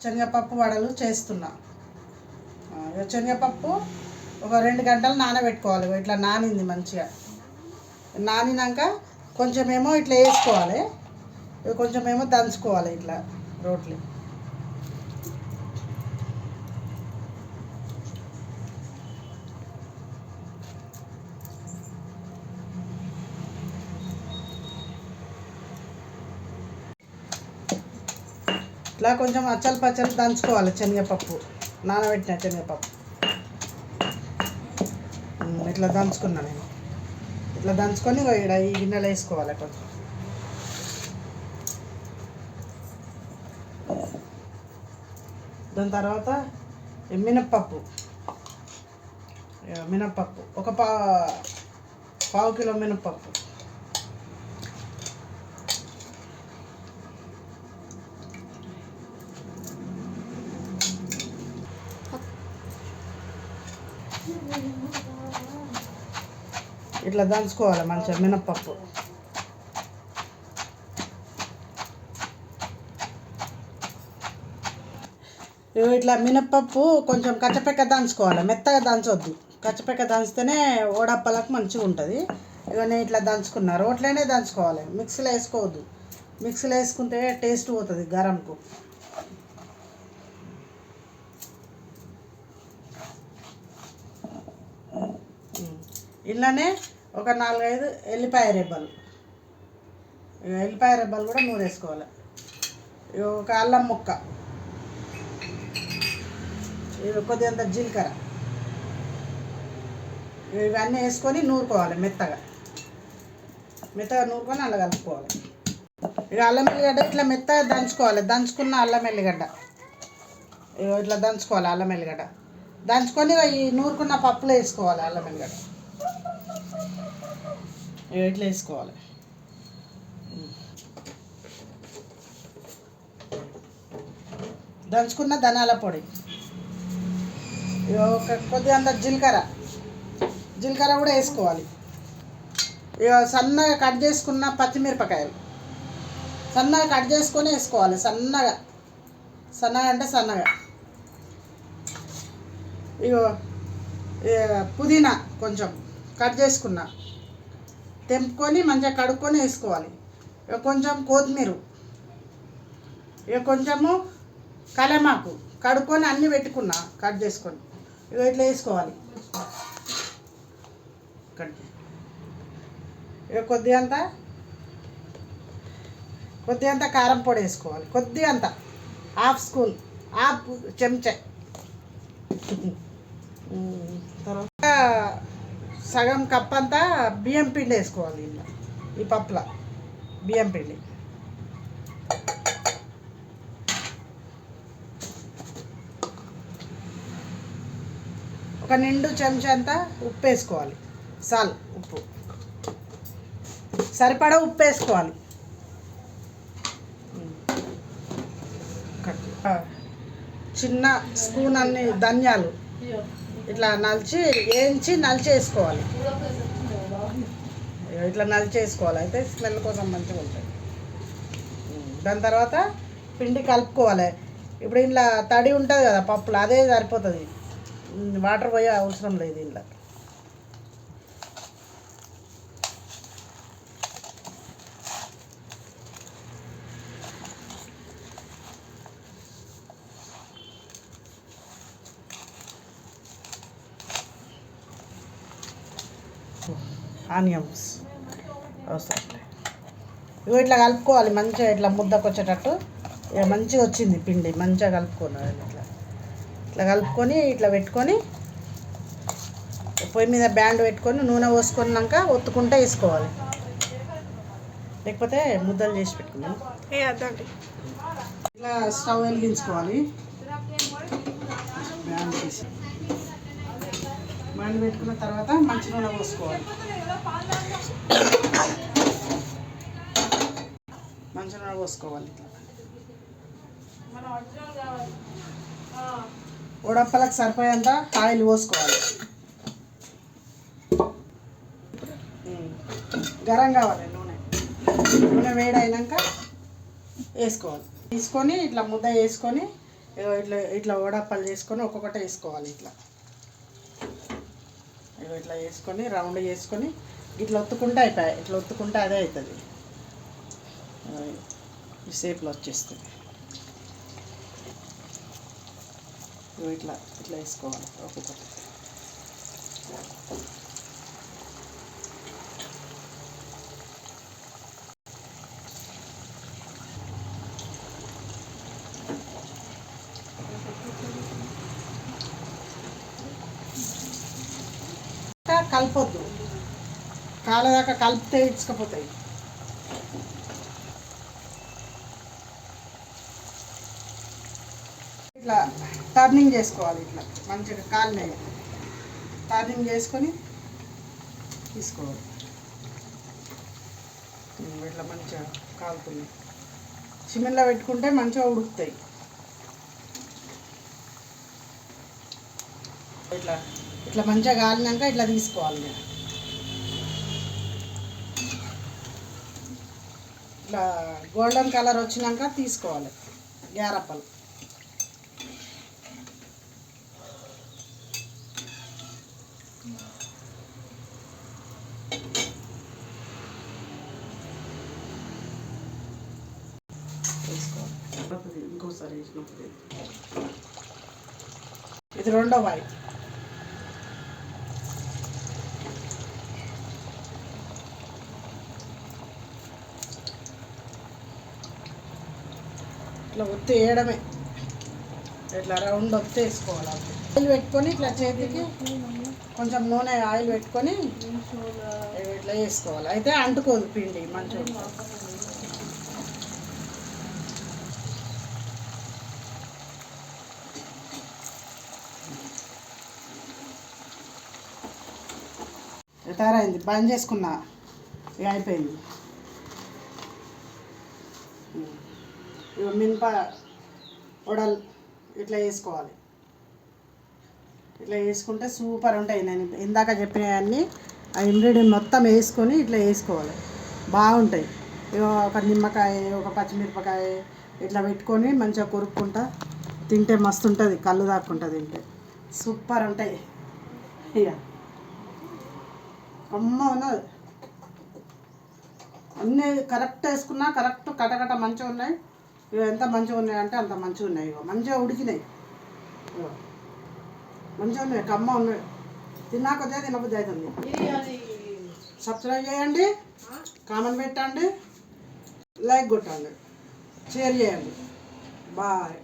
శనగపప్పు వడలు చేస్తున్నా. శనగపప్పు ఒక 2 గంటలు నానబెట్టుకోవాలి. ఇట్లా నానింది మంచిగా. నానినాక కొంచెమేమో ఇట్లా వేసుకోవాలి, కొంచెమేమో దంచుకోవాలి ఇట్లా రోట్లు. ఇట్లా కొంచెం అచ్చలు పచ్చలు దంచుకోవాలి శనగపప్పు, నానబెట్టిన శనగపప్పు. ఇట్లా దంచుకున్నా నేను. ఇట్లా దంచుకొని ఇక్కడ ఈ గిన్నెలో వేసుకోవాలి కొంచెం. దాని తర్వాత మినప్పప్పు ఒక పావు కిలో మినప్పప్పు. ఇట్లా దంచుకోవాలి మంచిగా మినప్పప్పు. ఇట్లా మినప్పప్పు కొంచెం కచ్చపెక్క దంచుకోవాలి, మెత్తగా దంచొద్దు. కచ్చపెక్క దంచితేనే ఓడప్పలకు మంచిగా ఉంటుంది. ఇక నేను ఇట్లా దంచుకున్నా, రోట్లోనే దంచుకోవాలి, మిక్సీలో వేసుకోవద్దు. మిక్సీలో వేసుకుంటే టేస్ట్ పోతుంది గరంకు. ఇలానే ఒక 4-5 ఎల్లిపాయ రెబ్బలు కూడా నూరేసుకోవాలి. ఒక అల్లం ముక్క, కొద్దిగంత జీలకర్ర, ఇవన్నీ వేసుకొని నూరుకోవాలి. మెత్తగా నూరుకొని అలా కలుపుకోవాలి. ఇక అల్లం ఎల్లిగడ్డ ఇట్లా మెత్తగా దంచుకోవాలి. దంచుకున్న అల్లం ఎల్లిగడ్డ ఇట్లా దంచుకోవాలి. అల్లం ఎల్లిగడ్డ దంచుకొని ఈ నూరుకున్న పప్పులో వేసుకోవాలి. అల్లం ఎల్లిగడ్డ ఇట్లా వేసుకోవాలి. దంచుకున్న ధనియాల పొడి, ఒక కొద్దిగంత జీలకర్ర కూడా వేసుకోవాలి. ఇక సన్నగా కట్ చేసుకున్న పచ్చిమిరపకాయలు సన్నగా కట్ చేసుకొని వేసుకోవాలి. సన్నగా అంటే సన్నగా. ఇక పుదీనా కొంచెం కట్ చేసుకున్న తెంపుకొని మంచిగా కడుక్కొని వేసుకోవాలి. ఇక కొంచెం కొత్తిమీర, ఇక కొంచెము కలమాకు కడుక్కొని అన్నీ పెట్టుకున్నా కట్ చేసుకొని ఇక ఇట్లా వేసుకోవాలి. ఇక కొద్దిగంత కారం పొడి వేసుకోవాలి. కొద్దిగంత హాఫ్ చెంచా. తర్వాత సగం కప్ అంతా బియ్యం పిండి వేసుకోవాలి. ఈ పప్పుల బియ్యం పిండి, ఒక నిండు చెంచా అంతా ఉప్పు వేసుకోవాలి. ఉప్పు సరిపడా ఉప్పు వేసుకోవాలి. చిన్న స్పూన్ అన్ని ధనియాలు ఇట్లా వేయించి వేసుకోవాలి. ఇట్లా వేసుకోవాలి. అయితే స్మెల్ కోసం మంచిగా ఉంటుంది. దాని తర్వాత పిండి కలుపుకోవాలి. ఇప్పుడు ఇలా తడి ఉంటుంది కదా పప్పులు, అదే సరిపోతుంది. వాటర్ పోయే అవసరం లేదు ఇలా. ఆనియన్స్ అవసరం. ఇవి ఇట్లా కలుపుకోవాలి మంచిగా. ఇట్లా ముద్దకు వచ్చేటట్టు ఇక మంచిగా వచ్చింది పిండి. మంచిగా కలుపుకోవాలి. ఇట్లా కలుపుకొని ఇట్లా పెట్టుకొని పొయ్యి మీద బ్యాండ్ పెట్టుకొని నూనె పోసుకున్నాక ఒత్తుకుంటే వేసుకోవాలి. లేకపోతే ముద్దలు చేసి పెట్టుకున్నాం. ఇట్లా స్టవ్ వెలిగించుకోవాలి. బ్యాండ్ తీసి బ్యాండ్ పెట్టుకున్న తర్వాత మంచి నూనె పోసుకోవాలి. మంచి నూనె పోసుకోవాలి. ఉడప్పలకు సరిపోయేంత ఆయిల్ పోసుకోవాలి. గరం కావాలి నూనె వేడైనాక వేసుకోవాలి. తీసుకొని ఇట్లా ముద్ద వేసుకొని ఇగో ఇట్లా ఇట్లా వడప్పలు చేసుకొని ఒక్కొక్కటి వేసుకోవాలి. ఇట్లా ఇగో ఇట్లా వేసుకొని రౌండ్ చేసుకొని ఇట్లా ఒత్తుకుంటే అయిపోయాయి. ఇట్లా ఒత్తుకుంటే అదే అవుతుంది, ఈ షేప్లో వచ్చేస్తుంది. ఇట్లా ఇట్లా వేసుకోవాలి ఒక్కొక్కటి. కలపొద్దు, కాలదాకా కలిపితే ఇచ్చుకపోతాయి. ఇట్లా టర్నింగ్ చేసుకోవాలి. ఇట్లా మంచిగా కాలినాయి టర్నింగ్ చేసుకొని తీసుకోవాలి. ఇట్లా మంచిగా కాలుతుంది. సిమెంట్లో పెట్టుకుంటే మంచిగా ఉడుకుతాయి. ఇట్లా ఇట్లా మంచిగా కాలినాక ఇట్లా తీసుకోవాలి. ఇట్లా గోల్డెన్ కలర్ వచ్చినాక తీసుకోవాలి గ్యారప్పలు. వేసుకోవాలి ఇంకోసారి వేసినప్పుడు. ఇది రెండో వాయి. ఇట్లా ఒత్తి వేయడమే, ఇట్లా రౌండ్ ఒత్తి వేసుకోవాలి. ఆయిల్ పెట్టుకొని ఇట్లా చేతికి కొంచెం నూనె ఆయిల్ పెట్టుకొని ఇట్లా వేసుకోవాలి. అయితే అంటుకోదు పిండి మంచిగా. తయారైంది, బంద్ చేసుకున్నా, ఇక అయిపోయింది. మినప వడలు ఇట్లా వేసుకోవాలి. ఇట్లా వేసుకుంటే సూపర్ ఉంటాయి. నేను ఇందాక చెప్పినవన్నీ ఆ ఇంగ్రీడియంట్ మొత్తం వేసుకొని ఇట్లా వేసుకోవాలి, బాగుంటాయి. ఒక నిమ్మకాయ, ఒక పచ్చిమిరపకాయ ఇట్లా పెట్టుకొని మంచిగా కొరుక్కుంటా తింటే మస్తు ఉంటుంది. కళ్ళు తాక్కుంటా తింటే సూపర్ ఉంటాయి. ఇక అమ్మ ఉన్నది, అన్నీ కరెక్ట్ వేసుకున్నా, కరెక్ట్ కటకట మంచిగా ఉన్నాయి. ఇవి ఎంత మంచిగా ఉన్నాయి అంటే అంత మంచిగా ఉన్నాయి. ఇగో మంచిగా ఉడికినాయి, మంచిగా ఉన్నాయి, కమ్మ ఉన్నాయి. తిన్నాకొద్దే తినబుద్ధి అవుతుంది. సబ్స్క్రైబ్ చేయండి, కామెంట్ పెట్టండి, లైక్ కొట్టండి, షేర్ చేయండి. బాయ్.